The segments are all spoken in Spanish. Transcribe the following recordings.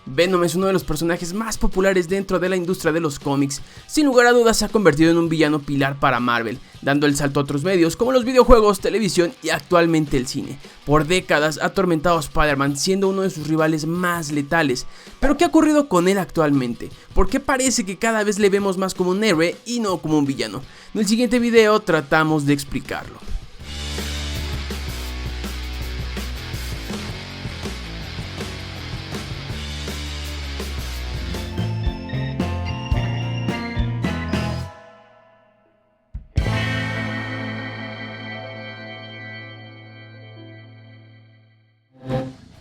Venom es uno de los personajes más populares dentro de la industria de los cómics. Sin lugar a dudas se ha convertido en un villano pilar para Marvel, dando el salto a otros medios como los videojuegos, televisión y actualmente el cine. Por décadas ha atormentado a Spider-Man, siendo uno de sus rivales más letales. Pero ¿qué ha ocurrido con él actualmente? ¿Por qué parece que cada vez le vemos más como un héroe y no como un villano? En el siguiente video tratamos de explicarlo.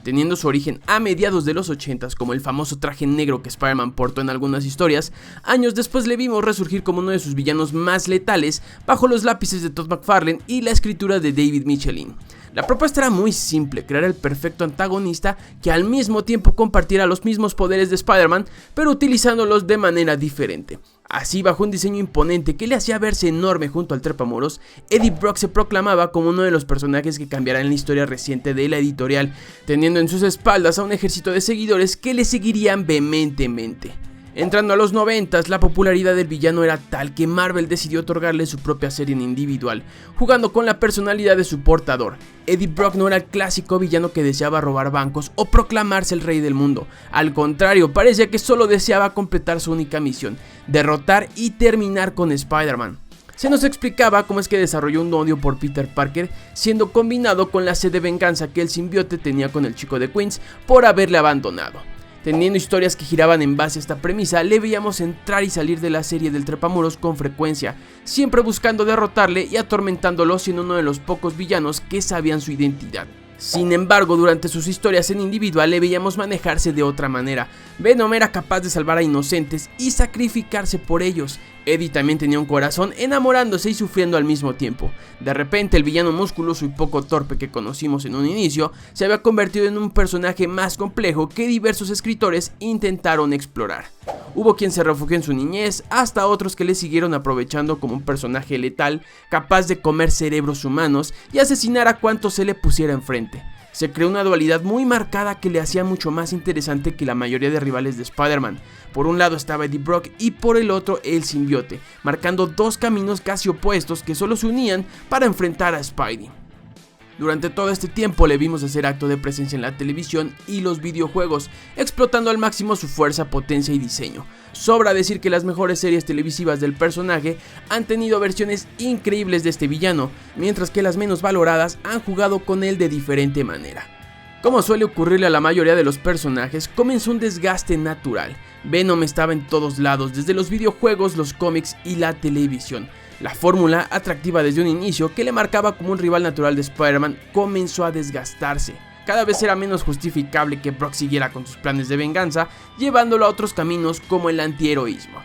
Teniendo su origen a mediados de los 80s como el famoso traje negro que Spider-Man portó en algunas historias, años después le vimos resurgir como uno de sus villanos más letales bajo los lápices de Todd McFarlane y la escritura de David Michelin. La propuesta era muy simple, crear el perfecto antagonista que al mismo tiempo compartiera los mismos poderes de Spider-Man, pero utilizándolos de manera diferente. Así, bajo un diseño imponente que le hacía verse enorme junto al trepamuros, Eddie Brock se proclamaba como uno de los personajes que cambiará en la historia reciente de la editorial, teniendo en sus espaldas a un ejército de seguidores que le seguirían vehementemente. Entrando a los 90s, la popularidad del villano era tal que Marvel decidió otorgarle su propia serie en individual, jugando con la personalidad de su portador. Eddie Brock no era el clásico villano que deseaba robar bancos o proclamarse el rey del mundo. Al contrario, parecía que solo deseaba completar su única misión: derrotar y terminar con Spider-Man. Se nos explicaba cómo es que desarrolló un odio por Peter Parker, siendo combinado con la sed de venganza que el simbionte tenía con el chico de Queens por haberle abandonado. Teniendo historias que giraban en base a esta premisa, le veíamos entrar y salir de la serie del trepamuros con frecuencia, siempre buscando derrotarle y atormentándolo, siendo uno de los pocos villanos que sabían su identidad. Sin embargo, durante sus historias en individual le veíamos manejarse de otra manera. Venom era capaz de salvar a inocentes y sacrificarse por ellos. Eddie también tenía un corazón, enamorándose y sufriendo al mismo tiempo. De repente, el villano musculoso y poco torpe que conocimos en un inicio se había convertido en un personaje más complejo que diversos escritores intentaron explorar. Hubo quien se refugió en su niñez, hasta otros que le siguieron aprovechando como un personaje letal, capaz de comer cerebros humanos y asesinar a cuantos se le pusiera enfrente. Se creó una dualidad muy marcada que le hacía mucho más interesante que la mayoría de rivales de Spider-Man. Por un lado estaba Eddie Brock y por el otro el simbionte, marcando dos caminos casi opuestos que solo se unían para enfrentar a Spidey. Durante todo este tiempo le vimos hacer acto de presencia en la televisión y los videojuegos, explotando al máximo su fuerza, potencia y diseño. Sobra decir que las mejores series televisivas del personaje han tenido versiones increíbles de este villano, mientras que las menos valoradas han jugado con él de diferente manera. Como suele ocurrirle a la mayoría de los personajes, comenzó un desgaste natural. Venom estaba en todos lados, desde los videojuegos, los cómics y la televisión. La fórmula, atractiva desde un inicio, que le marcaba como un rival natural de Spider-Man, comenzó a desgastarse. Cada vez era menos justificable que Brock siguiera con sus planes de venganza, llevándolo a otros caminos como el antiheroísmo.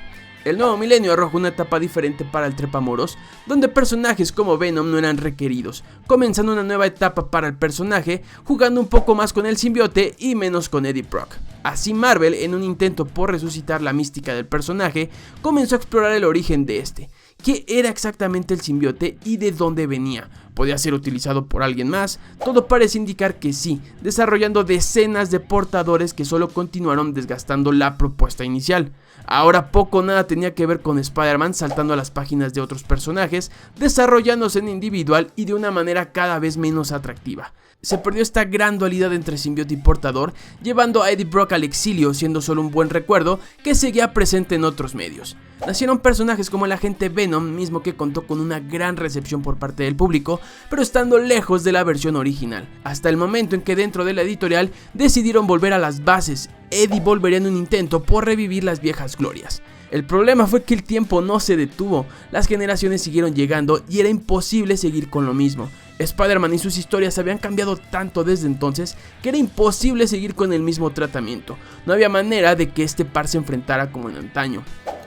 El nuevo milenio arrojó una etapa diferente para el trepamuros, donde personajes como Venom no eran requeridos, comenzando una nueva etapa para el personaje, jugando un poco más con el simbionte y menos con Eddie Brock. Así Marvel, en un intento por resucitar la mística del personaje, comenzó a explorar el origen de este. ¿Qué era exactamente el simbionte y de dónde venía? ¿Podía ser utilizado por alguien más? Todo parece indicar que sí, desarrollando decenas de portadores que solo continuaron desgastando la propuesta inicial. Ahora poco o nada tenía que ver con Spider-Man saltando a las páginas de otros personajes, desarrollándose en individual y de una manera cada vez menos atractiva. Se perdió esta gran dualidad entre simbionte y portador, llevando a Eddie Brock al exilio, siendo solo un buen recuerdo que seguía presente en otros medios. Nacieron personajes como el agente Venom, mismo que contó con una gran recepción por parte del público, pero estando lejos de la versión original, hasta el momento en que dentro de la editorial decidieron volver a las bases. Eddie volvería en un intento por revivir las viejas glorias. El problema fue que el tiempo no se detuvo, las generaciones siguieron llegando y era imposible seguir con lo mismo. Spider-Man y sus historias habían cambiado tanto desde entonces que era imposible seguir con el mismo tratamiento. No había manera de que este par se enfrentara como en antaño.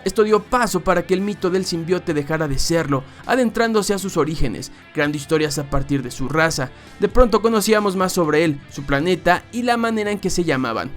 Esto dio paso para que el mito del simbionte dejara de serlo, adentrándose a sus orígenes, creando historias a partir de su raza. De pronto conocíamos más sobre él, su planeta y la manera en que se llamaban.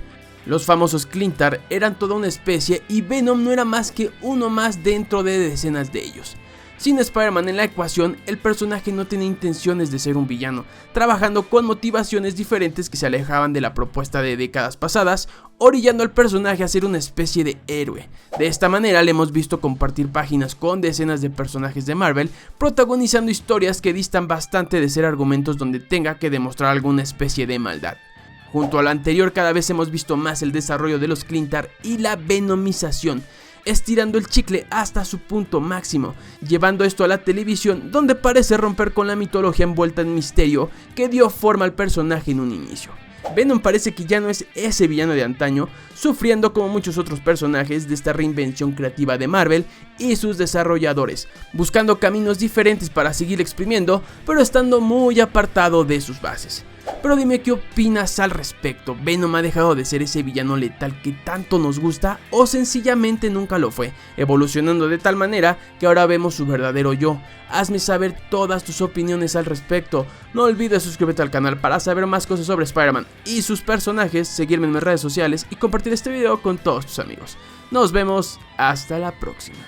Los famosos Clintar eran toda una especie y Venom no era más que uno más dentro de decenas de ellos. Sin Spider-Man en la ecuación, el personaje no tenía intenciones de ser un villano, trabajando con motivaciones diferentes que se alejaban de la propuesta de décadas pasadas, orillando al personaje a ser una especie de héroe. De esta manera le hemos visto compartir páginas con decenas de personajes de Marvel, protagonizando historias que distan bastante de ser argumentos donde tenga que demostrar alguna especie de maldad. Junto a lo anterior, cada vez hemos visto más el desarrollo de los Clintar y la venomización, estirando el chicle hasta su punto máximo, llevando esto a la televisión, donde parece romper con la mitología envuelta en misterio que dio forma al personaje en un inicio. Venom parece que ya no es ese villano de antaño, sufriendo como muchos otros personajes de esta reinvención creativa de Marvel y sus desarrolladores, buscando caminos diferentes para seguir exprimiendo, pero estando muy apartado de sus bases. Pero dime qué opinas al respecto. ¿Venom ha dejado de ser ese villano letal que tanto nos gusta o sencillamente nunca lo fue, evolucionando de tal manera que ahora vemos su verdadero yo? Hazme saber todas tus opiniones al respecto. No olvides suscribirte al canal para saber más cosas sobre Spider-Man y sus personajes, seguirme en mis redes sociales y compartir este video con todos tus amigos. Nos vemos hasta la próxima.